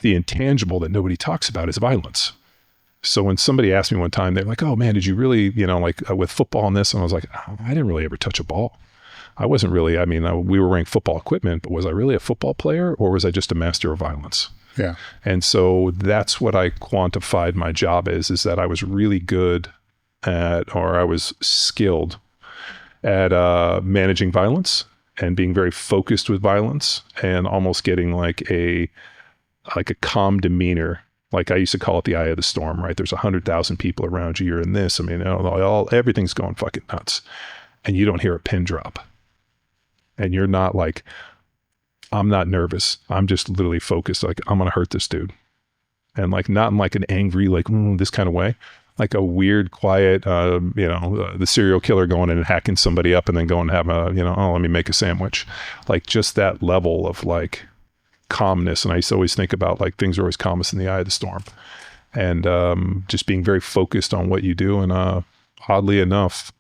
the intangible that nobody talks about is violence. So when somebody asked me one time, they're like, oh man, did you really, with football and this? And I was like, I didn't really ever touch a ball. I wasn't really, we were wearing football equipment, but was I really a football player or was I just a master of violence? Yeah. And so that's what I quantified my job is that I was really good at, or I was skilled at managing violence and being very focused with violence and almost getting like a calm demeanor. Like I used to call it the eye of the storm, right? There's 100,000 people around you. You're in this. Everything's going fucking nuts. And you don't hear a pin drop. And you're not like, I'm not nervous. I'm just literally focused. Like, I'm going to hurt this dude. And like, not in like an angry, like this kind of way, like a weird, quiet, the serial killer going in and hacking somebody up and then going and have let me make a sandwich. Like just that level of like calmness. And I used to always think about like things are always calmest in the eye of the storm. And just being very focused on what you do. And oddly enough,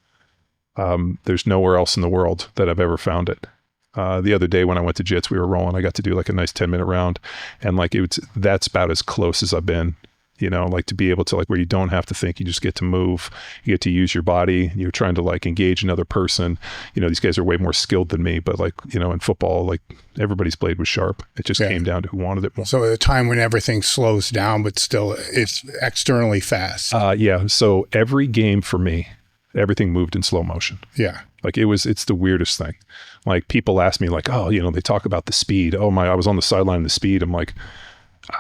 there's nowhere else in the world that I've ever found it. The other day when I went to Jits, we were rolling, I got to do like a nice 10-minute round. And like, that's about as close as I've been, like to be able to like, where you don't have to think, you just get to move, you get to use your body. You're trying to like engage another person. These guys are way more skilled than me, but like, in football, like everybody's blade was sharp. It just came down to who wanted it more. So at a time when everything slows down, but still it's externally fast. Yeah. So every game for me, everything moved in slow motion. Yeah. Like it's the weirdest thing. Like people ask me like, oh, they talk about the speed. Oh I was on the sideline of the speed. I'm like,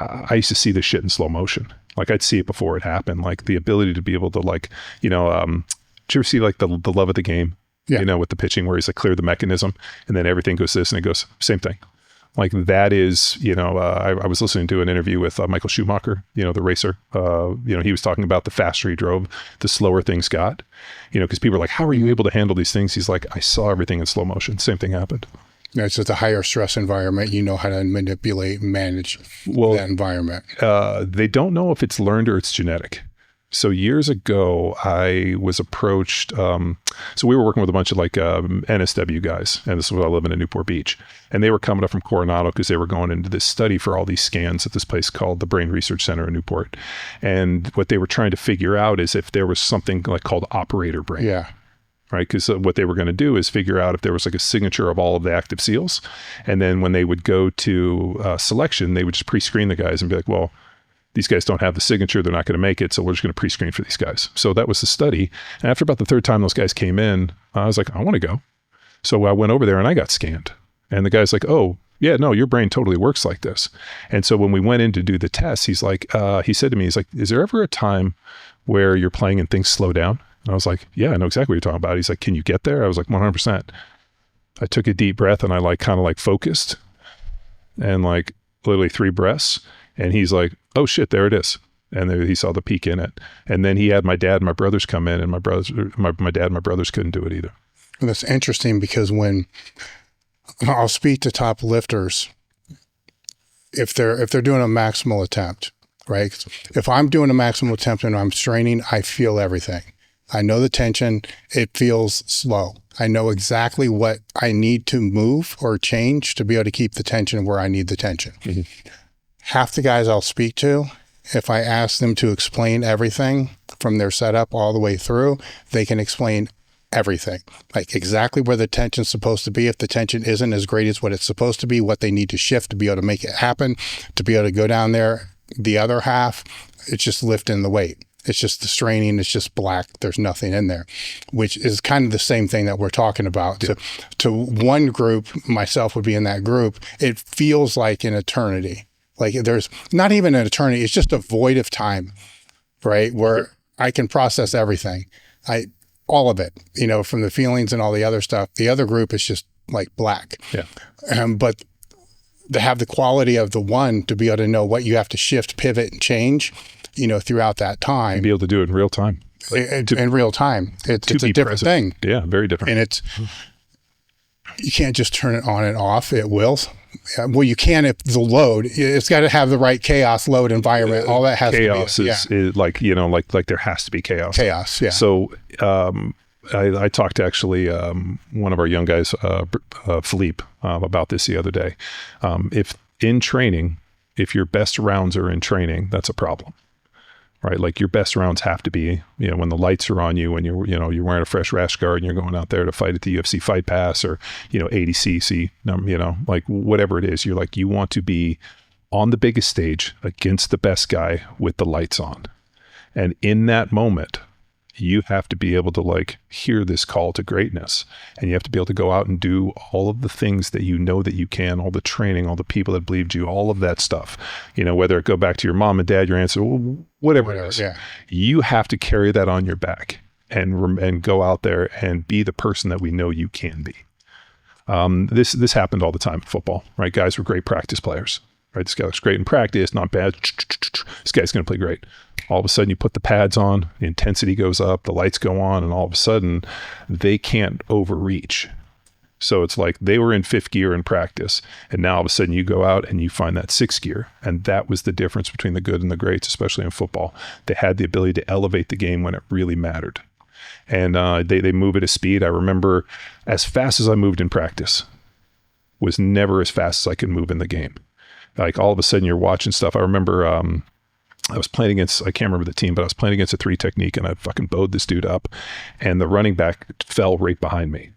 I used to see this shit in slow motion. Like I'd see it before it happened. Like the ability to be able to like, did you ever see like the love of the game, with the pitching where he's like clear the mechanism and then everything goes this and it goes same thing. Like that is, I was listening to an interview with Michael Schumacher, the racer. He was talking about the faster he drove, the slower things got, because people are like, how are you able to handle these things? He's like, I saw everything in slow motion. Same thing happened. Yeah, it's just a higher stress environment. You know how to manipulate and manage that environment. They don't know if it's learned or it's genetic. So years ago, I was approached. So we were working with a bunch of like NSW guys, and this was I live in Newport Beach, and they were coming up from Coronado because they were going into this study for all these scans at this place called the Brain Research Center in Newport. And what they were trying to figure out is if there was something like called operator brain. Yeah. Right, because what they were going to do is figure out if there was like a signature of all of the active SEALs, and then when they would go to selection, they would just pre-screen the guys and be like, well, these guys don't have the signature, they're not going to make it, so we're just going to pre-screen for these guys. So that was the study. And after about the third time those guys came in, I was like, I want to go. So I went over there and I got scanned. And the guy's like, oh, yeah, no, your brain totally works like this. And so when we went in to do the test, he's like, he said to me, he's like, is there ever a time where you're playing and things slow down? And I was like, yeah, I know exactly what you're talking about. He's like, can you get there? I was like, 100%. I took a deep breath and I like kind of like focused and like literally 3 breaths. And he's like, oh shit, there it is. And there, he saw the peak in it. And then he had my dad and my brothers come in, and my dad and my brothers couldn't do it either. And that's interesting because when I'll speak to top lifters, if they're doing a maximal attempt, right? If I'm doing a maximal attempt and I'm straining, I feel everything. I know the tension. It feels slow. I know exactly what I need to move or change to be able to keep the tension where I need the tension. Mm-hmm. Half the guys I'll speak to, if I ask them to explain everything from their setup all the way through, they can explain everything, like exactly where the tension's supposed to be. If the tension isn't as great as what it's supposed to be, what they need to shift to be able to make it happen, to be able to go down there. The other half, it's just lifting the weight. It's just the straining. It's just black. There's nothing in there, which is kind of the same thing that we're talking about. Yeah. To one group, myself would be in that group, it feels like an eternity. Like there's not even an eternity. It's just a void of time, right? Where I can process everything. All of it, from the feelings and all the other stuff. The other group is just like black. Yeah. But to have the quality of the one, to be able to know what you have to shift, pivot, and change, throughout that time. And be able to do it in real time. In real time. It's a different thing. Yeah, very different. And you can't just turn it on and off. It will. Well, you can if the load, it's got to have the right chaos load environment. All that has chaos to be. Chaos is like, like there has to be chaos. Chaos, yeah. So I talked to actually one of our young guys, Philippe, about this the other day. If in training, if your best rounds are in training, that's a problem, right? Like your best rounds have to be, when the lights are on you, when you're wearing a fresh rash guard and you're going out there to fight at the UFC Fight Pass or, 80cc, like whatever it is, you want to be on the biggest stage against the best guy with the lights on. And in that moment, you have to be able to like hear this call to greatness, and you have to be able to go out and do all of the things that you know that you can, all the training, all the people that believed you, all of that stuff, whether it go back to your mom and dad, your aunts, whatever it is, you have to carry that on your back and go out there and be the person that we know you can be. This happened all the time in football, right? Guys were great practice players, right? This guy was great in practice, not bad. This guy's going to play great. All of a sudden you put the pads on, the intensity goes up, the lights go on, and all of a sudden they can't overreach. So it's like they were in fifth gear in practice, and now all of a sudden you go out and you find that sixth gear. And that was the difference between the good and the greats, especially in football. They had the ability to elevate the game when it really mattered. And they move at a speed. I remember as fast as I moved in practice was never as fast as I could move in the game. Like all of a sudden you're watching stuff. I remember I was playing against, I can't remember the team, but I was playing against a 3 technique, and I fucking bowed this dude up, and the running back fell right behind me.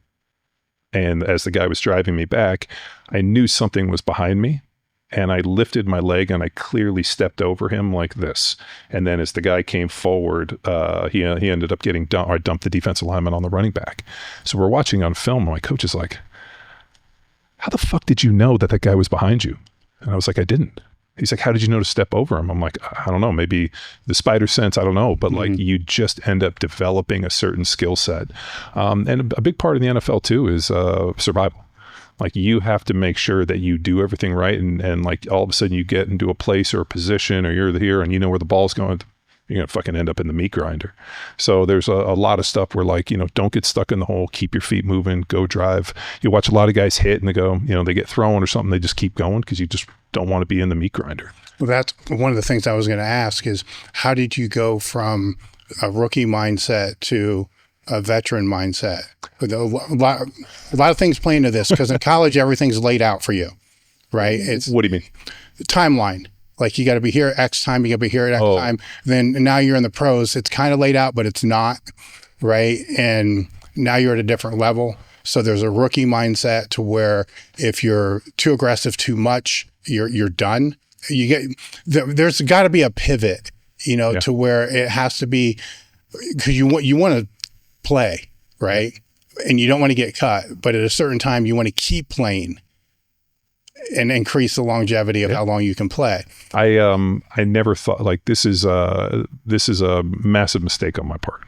And as the guy was driving me back, I knew something was behind me, and I lifted my leg and I clearly stepped over him like this. And then as the guy came forward, he ended up getting dumped, or I dumped the defensive lineman on the running back. So we're watching on film, and my coach is like, how the fuck did you know that guy was behind you? And I was like, I didn't. He's like, how did you know to step over him? I'm like, I don't know, maybe the spider sense, I don't know. But like you just end up developing a certain skill set. And a big part of the NFL too is survival. Like you have to make sure that you do everything right. And like all of a sudden you get into a place or a position, or you're here and you know where the ball's going, you're going to fucking end up in the meat grinder. So there's a lot of stuff where like, don't get stuck in the hole, keep your feet moving, go drive. You watch a lot of guys hit and they go, they get thrown or something. They just keep going because you just don't want to be in the meat grinder. Well, that's one of the things I was going to ask is how did you go from a rookie mindset to a veteran mindset? A lot of things play into this because in college, everything's laid out for you, right? What do you mean? The timeline. Like you got to be here at X time, you got to be here at X time. Then now you're in the pros. It's kind of laid out, but it's not, right? And now you're at a different level. So there's a rookie mindset to where if you're too aggressive too much, you're done. There's got to be a pivot, to where it has to be because you want to play, right? And you don't want to get cut, but at a certain time you want to keep playing and increase the longevity of how long you can play. I never thought like this is a massive mistake on my part.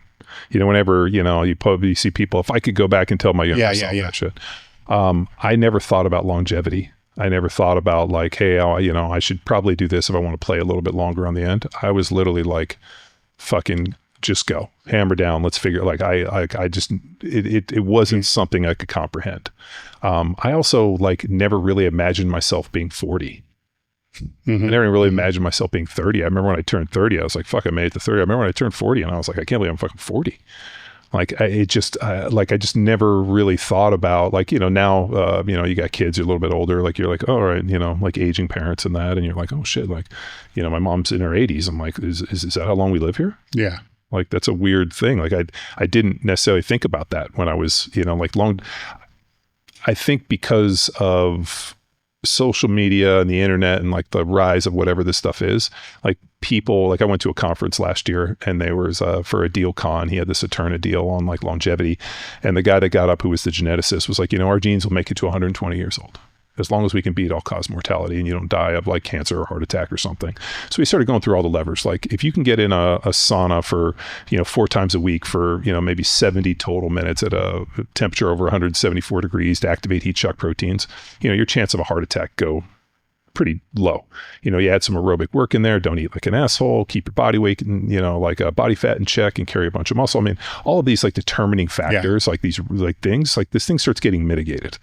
Whenever, you probably see people, if I could go back and tell my younger self that shit. I never thought about longevity. I never thought about like, hey, I should probably do this if I want to play a little bit longer on the end. I was literally like, fucking just go, hammer down. Let's figure it wasn't something I could comprehend. I also like never really imagined myself being 40. I never really imagined myself being 30. I remember when I turned 30, I was like, fuck, I made it to 30. I remember when I turned 40 and I was like, I can't believe I'm fucking 40. Like I just never really thought about like, now, you got kids, you're a little bit older, like you're like, all right, like aging parents and that. And you're like, oh shit. Like, my mom's in her 80s. I'm like, is that how long we live here? Yeah. Like, that's a weird thing. Like I didn't necessarily think about that when I was, I think because of social media and the internet and like the rise of whatever this stuff is, like people, like I went to a conference last year and there was for a deal con, he had this Eterna deal on like longevity. And the guy that got up, who was the geneticist, was like, our genes will make it to 120 years old. As long as we can beat all-cause mortality and you don't die of like cancer or heart attack or something. So we started going through all the levers. Like if you can get in a sauna for, 4 times a week for, maybe 70 total minutes at a temperature over 174 degrees to activate heat shock proteins, your chance of a heart attack go pretty low. You add some aerobic work in there, don't eat like an asshole, keep your body weight and, like body fat in check and carry a bunch of muscle. I mean, all of these like determining factors, like these like things, like this thing starts getting mitigated.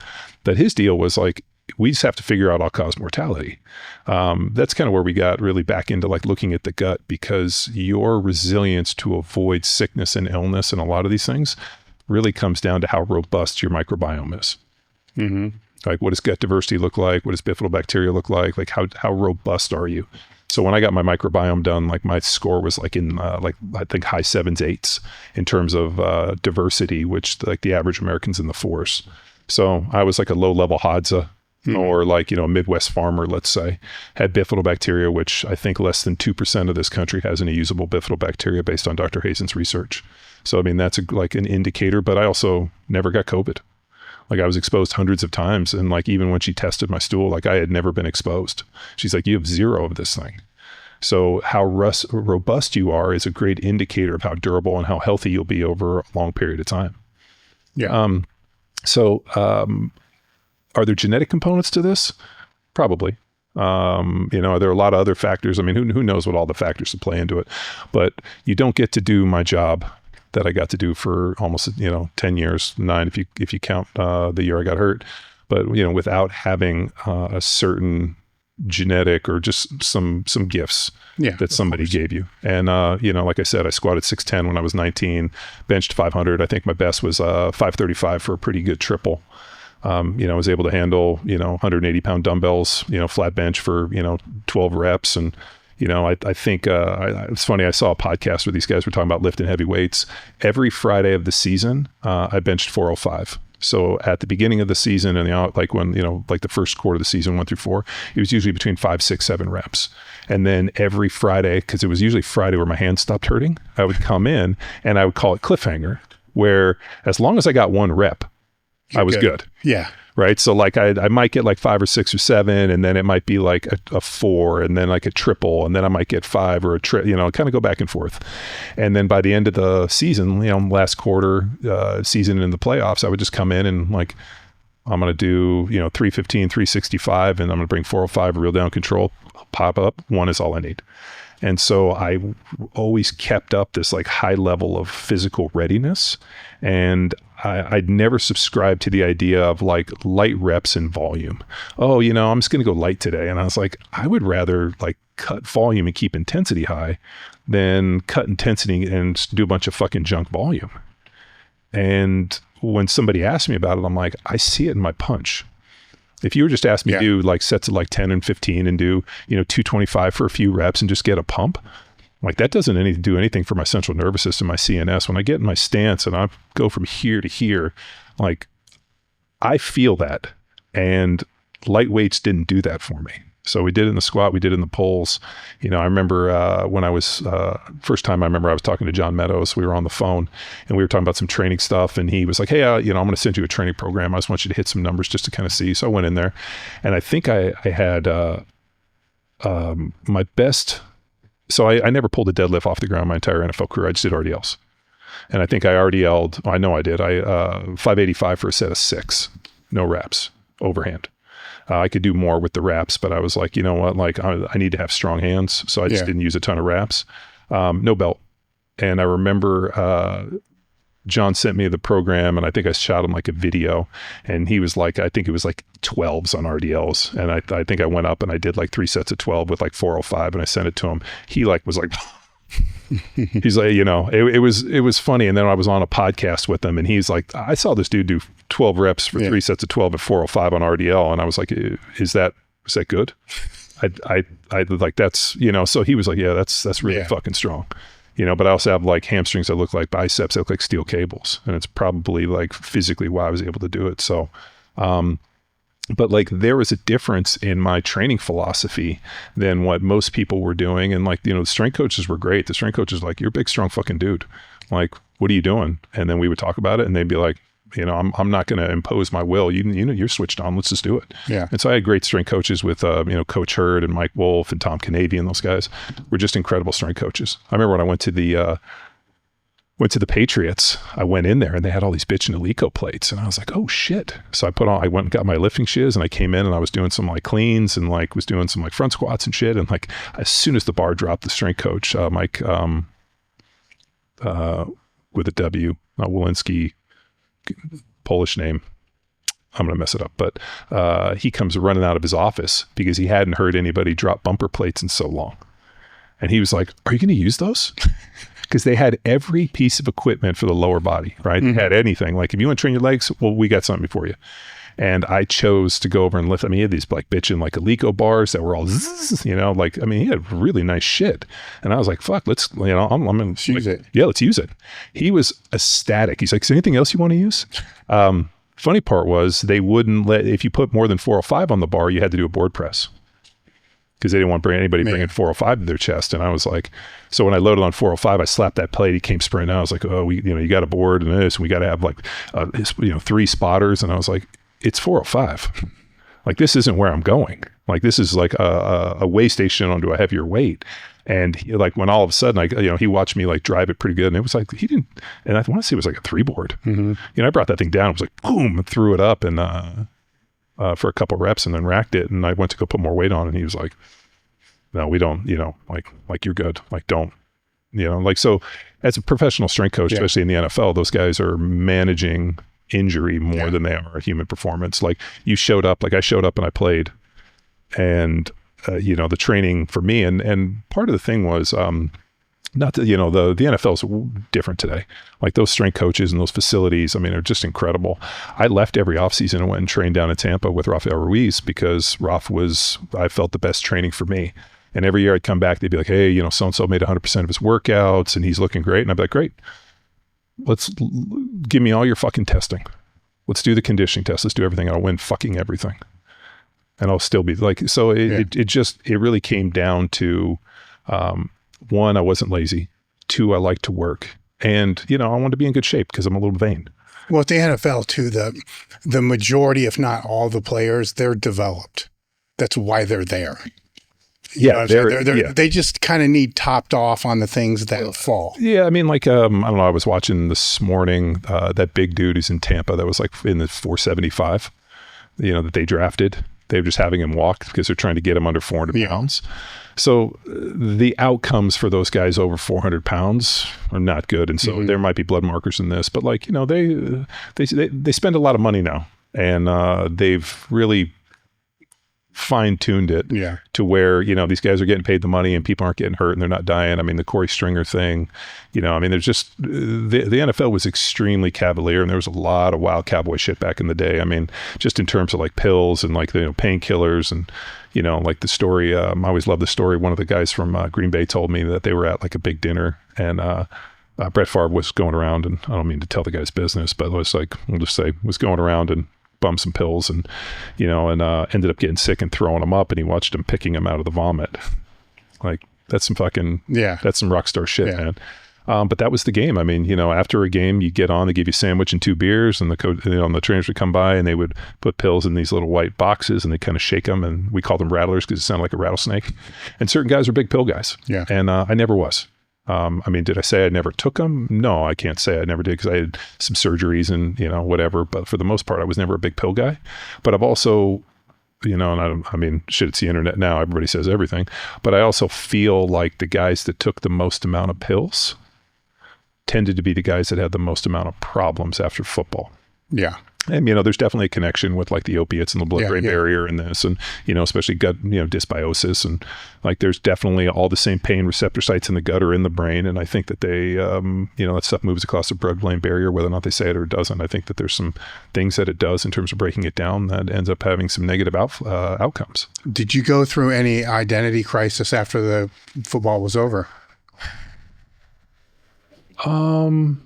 That his deal was like, we just have to figure out all-cause mortality. That's kind of where we got really back into like looking at the gut, because your resilience to avoid sickness and illness and a lot of these things really comes down to how robust your microbiome is. Like, what does gut diversity look like? What does bifidobacteria look like? Like, how robust are you? So when I got my microbiome done, like my score was like in I think high 7s, 8s in terms of diversity, which like the average American's in the 4s. So I was like a low level Hadza, or like, a Midwest farmer, let's say, had bifidobacteria, which I think less than 2% of this country has any usable bifidobacteria based on Dr. Hazen's research. So, I mean, that's like an indicator, but I also never got COVID. Like I was exposed hundreds of times. And like, even when she tested my stool, like I had never been exposed. She's like, you have 0 of this thing. So how robust you are is a great indicator of how durable and how healthy you'll be over a long period of time. Yeah. Are there genetic components to this? Probably. Are there a lot of other factors? I mean, who knows what all the factors to play into it, but you don't get to do my job that I got to do for almost, 10 years, 9, if you count, the year I got hurt, but, without having, a certain genetic or just some gifts that somebody gave you. And, like I said, I squatted 610 when I was 19, benched 500. I think my best was 535 for a pretty good triple. I was able to handle, 180 pound dumbbells, flat bench for, 12 reps. And, I think it's funny. I saw a podcast where these guys were talking about lifting heavy weights. Every Friday of the season, I benched 405. So at the beginning of the season and when, like the first quarter of the season, 1 through 4, it was usually between 5, 6, 7 reps. And then every Friday, because it was usually Friday where my hands stopped hurting, I would come in and I would call it cliffhanger, where as long as I got 1 rep, I was good. Yeah. Right. So like I might get like 5 or 6 or 7, and then it might be like a 4, and then like a triple, and then I might get 5 or a kind of go back and forth. And then by the end of the season, last quarter season in the playoffs, I would just come in and like, I'm going to do, 315, 365, and I'm going to bring 405, real down control, pop up. 1 is all I need. And so I always kept up this like high level of physical readiness. And I'd never subscribed to the idea of like light reps and volume. Oh, I'm just going to go light today. And I was like, I would rather like cut volume and keep intensity high than cut intensity and do a bunch of fucking junk volume. And when somebody asked me about it, I'm like, I see it in my punch. If you were just asked me to do like sets of like 10 and 15 and do, 225 for a few reps and just get a pump, like that doesn't do anything for my central nervous system, my CNS. When I get in my stance and I go from here to here, like I feel that, and light weights didn't do that for me. So we did it in the squat, we did it in the pulls. I remember when I was, first time I remember I was talking to John Meadows, we were on the phone and we were talking about some training stuff, and he was like, hey, I'm going to send you a training program. I just want you to hit some numbers just to kind of see. So I went in there, and I think I had my best. So I never pulled a deadlift off the ground my entire NFL career. I just did RDLs. And I think I RDL'd, I know I did, 585 for a set of 6, no reps, overhand. I could do more with the reps, but I was like, you know what, like I need to have strong hands. So I just didn't use a ton of reps, no belt. And I remember John sent me the program, and I think I shot him like a video, and he was like, I think it was like 12s on RDLs. And I think I went up and I did like 3 sets of 12 with like 405, and I sent it to him. He like was like, he's like, it was funny. And then I was on a podcast with him, and he's like, I saw this dude do 12 reps for 3 sets of 12 at 405 on RDL. And I was like, is that good? I like, that's, so he was like, yeah, that's really fucking strong, but I also have like hamstrings that look like biceps, that look like steel cables. And it's probably like physically why I was able to do it. So, but like there was a difference in my training philosophy than what most people were doing. And like, the strength coaches were great. The strength coaches were like, you're a big, strong fucking dude. Like, what are you doing? And then we would talk about it, and they'd be like, I'm not going to impose my will. You're switched on. Let's just do it. Yeah. And so I had great strength coaches with, Coach Hurd and Mike Wolf and Tom Canadian. Those guys were just incredible strength coaches. I remember when I went to the Patriots, I went in there and they had all these bitchin' Alico plates, and I was like, oh shit. So I went and got my lifting shiz, and I came in and I was doing some like cleans and like was doing some like front squats and shit. And like, as soon as the bar dropped, the strength coach, Mike, with a W, not Walensky, Polish name, I'm going to mess it up, but he comes running out of his office because he hadn't heard anybody drop bumper plates in so long. And he was like, are you going to use those? Because they had every piece of equipment for the lower body, right? Mm-hmm. They had anything. Like, if you want to train your legs, well, we got something for you. And I chose to go over and lift. I mean, he had these like bitchin' like Alico bars that were all zzz, you know, like, I mean, he had really nice shit. And I was like, fuck, let's, you know, I'm gonna use it. Yeah, let's use it. He was ecstatic. He's like, is there anything else you want to use? Funny part was they wouldn't let, if you put more than 405 on the bar, you had to do a board press because they didn't want anybody bringing 405 to their chest. And I was like, so when I loaded on 405, I slapped that plate. He came sprinting out. I was like, oh, you know, you got a board and this, and we got to have like, 3 spotters. And I was like, it's 405. Like, this isn't where I'm going. Like, this is like a way station onto a heavier weight. And he, like, when all of a sudden, he watched me like drive it pretty good, and it was like, he didn't, and I want to say it was like a 3 board. You know, I brought that thing down. It was like, boom, and threw it up and, for a couple reps and then racked it. And I went to go put more weight on, and he was like, no, we don't, you know, like you're good. Like, don't, you know, like, so as a professional strength coach, especially in the NFL, those guys are managing injury more than they are human performance. Like, you showed up, like I showed up and I played, and the training for me, and part of the thing was, not that, you know, the NFL is different today. Like, those strength coaches and those facilities, I mean, are just incredible. I left every offseason and went and trained down in Tampa with Rafael Ruiz because Raf was, I felt, the best training for me. And every year I'd come back, they'd be like, hey, you know, so-and-so made 100% of his workouts and he's looking great. And I'd be like, great. Let's give me all your fucking testing. Let's do the conditioning test. Let's do everything. I'll win fucking everything. And I'll still be like, so it really came down to, 1, I wasn't lazy. 2, I liked to work. And, you know, I wanted to be in good shape because I'm a little vain. Well, at the NFL too, the majority, if not all the players, they're developed. That's why they're there. Yeah, they just kind of need topped off on the things that fall. Yeah, I mean, like, I don't know, I was watching this morning, that big dude who's in Tampa that was like in the 475, you know, that they drafted. They were just having him walk because they're trying to get him under 400 pounds. So the outcomes for those guys over 400 pounds are not good. And so there might be blood markers in this, but, like, you know, they spend a lot of money now, and they've really fine-tuned it to where, you know, these guys are getting paid the money and people aren't getting hurt and they're not dying. I mean, the Corey Stringer thing, you know, I mean, there's just, the NFL was extremely cavalier, and there was a lot of wild cowboy shit back in the day. I mean, just in terms of like pills and like, you know, painkillers and, you know, like the story, I always love the story. One of the guys from Green Bay told me that they were at like a big dinner, and Brett Favre was going around, and I don't mean to tell the guy's business, but it was like, we'll just say, was going around and bummed some pills, and, you know, and ended up getting sick and throwing them up, and he watched him picking them out of the vomit. Like, that's some fucking, that's some rock star shit, man. But that was the game. I mean, you know, after a game, you get on, they give you a sandwich and 2 beers, and the coach, you know, and the trainers would come by and they would put pills in these little white boxes, and they kind of shake them, and we called them rattlers because it sounded like a rattlesnake. And certain guys are big pill guys. Yeah. And I never was. I mean, did I say I never took them? No, I can't say I never did, because I had some surgeries and, you know, whatever. But for the most part, I was never a big pill guy. But I've also, you know, and I mean, shit, it's the internet now. Everybody says everything. But I also feel like the guys that took the most amount of pills tended to be the guys that had the most amount of problems after football. Yeah. And, you know, there's definitely a connection with like the opiates and the blood-brain barrier and this, and, you know, especially gut, you know, dysbiosis, and like there's definitely all the same pain receptor sites in the gut or in the brain. And I think that they, you know, that stuff moves across the blood-brain barrier, whether or not they say it or it doesn't. I think that there's some things that it does in terms of breaking it down that ends up having some negative outcomes. Did you go through any identity crisis after the football was over? You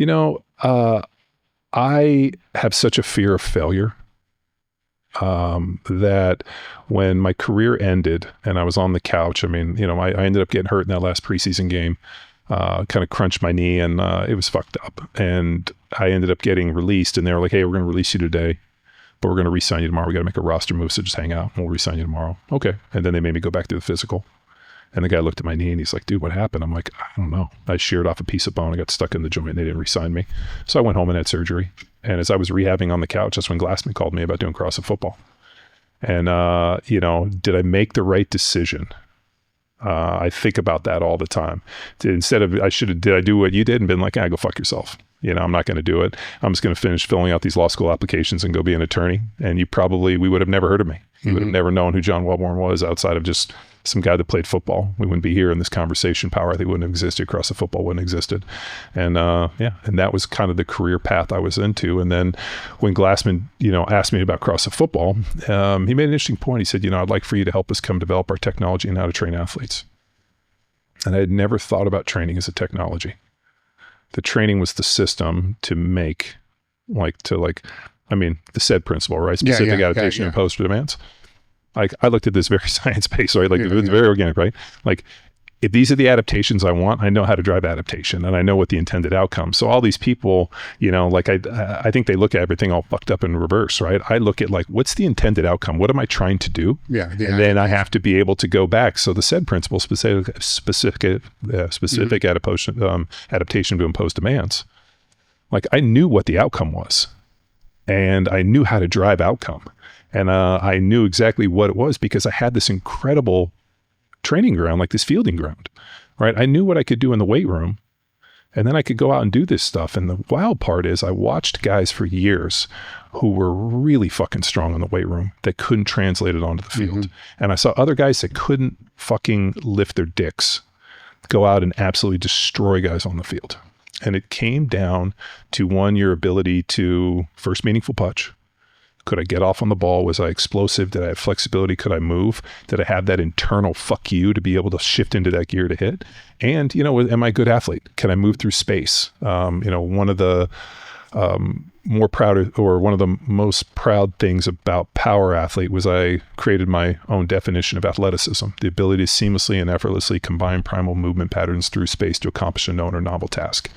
know, I have such a fear of failure that when my career ended and I was on the couch, I mean, you know, I ended up getting hurt in that last preseason game, kind of crunched my knee, and it was fucked up. And I ended up getting released, and they were like, hey, we're going to release you today, but we're going to re-sign you tomorrow. We got to make a roster move, so just hang out and we'll re-sign you tomorrow. Okay. And then they made me go back to the physical. And the guy looked at my knee and he's like, dude, what happened? I'm like, I don't know. I sheared off a piece of bone. I got stuck in the joint and they didn't re-sign me. So I went home and had surgery. And as I was rehabbing on the couch, that's when Glassman called me about doing CrossFit Football. And, you know, did I make the right decision? I think about that all the time. Instead of, did I do what you did and been like, go fuck yourself. I'm not going to do it. I'm just going to finish filling out these law school applications and go be an attorney. And we would have never heard of me. You would have never known who John Welbourn was outside of just some guy that played football. We wouldn't be here in this conversation. Power Athlete wouldn't have existed. CrossFit Football wouldn't have existed. And and that was kind of the career path I was into. And then when Glassman, asked me about CrossFit Football, he made an interesting point. He said, I'd like for you to help us come develop our technology and how to train athletes. And I had never thought about training as a technology. The training was the system to make, the SAID principle, right? Specific adaptation and imposed demands. I looked at this very science-based, right? It's very organic, right? If these are the adaptations I want, I know how to drive adaptation and I know what the intended outcome. So all these people, I think they look at everything all fucked up in reverse, right? I look at what's the intended outcome? What am I trying to do? Yeah. And then I have to be able to go back. So the SAID principle, specific adaptation to imposed demands. I knew what the outcome was and I knew how to drive outcome. And I knew exactly what it was because I had this incredible training ground, this fielding ground, right? I knew what I could do in the weight room and then I could go out and do this stuff. And the wild part is I watched guys for years who were really fucking strong in the weight room that couldn't translate it onto the field. And I saw other guys that couldn't fucking lift their dicks go out and absolutely destroy guys on the field. And it came down to your ability to first meaningful punch. Could I get off on the ball? Was I explosive? Did I have flexibility? Could I move? Did I have that internal fuck you to be able to shift into that gear to hit? And, am I a good athlete? Can I move through space? One of the one of the most proud things about Power Athlete was I created my own definition of athleticism, the ability to seamlessly and effortlessly combine primal movement patterns through space to accomplish a known or novel task.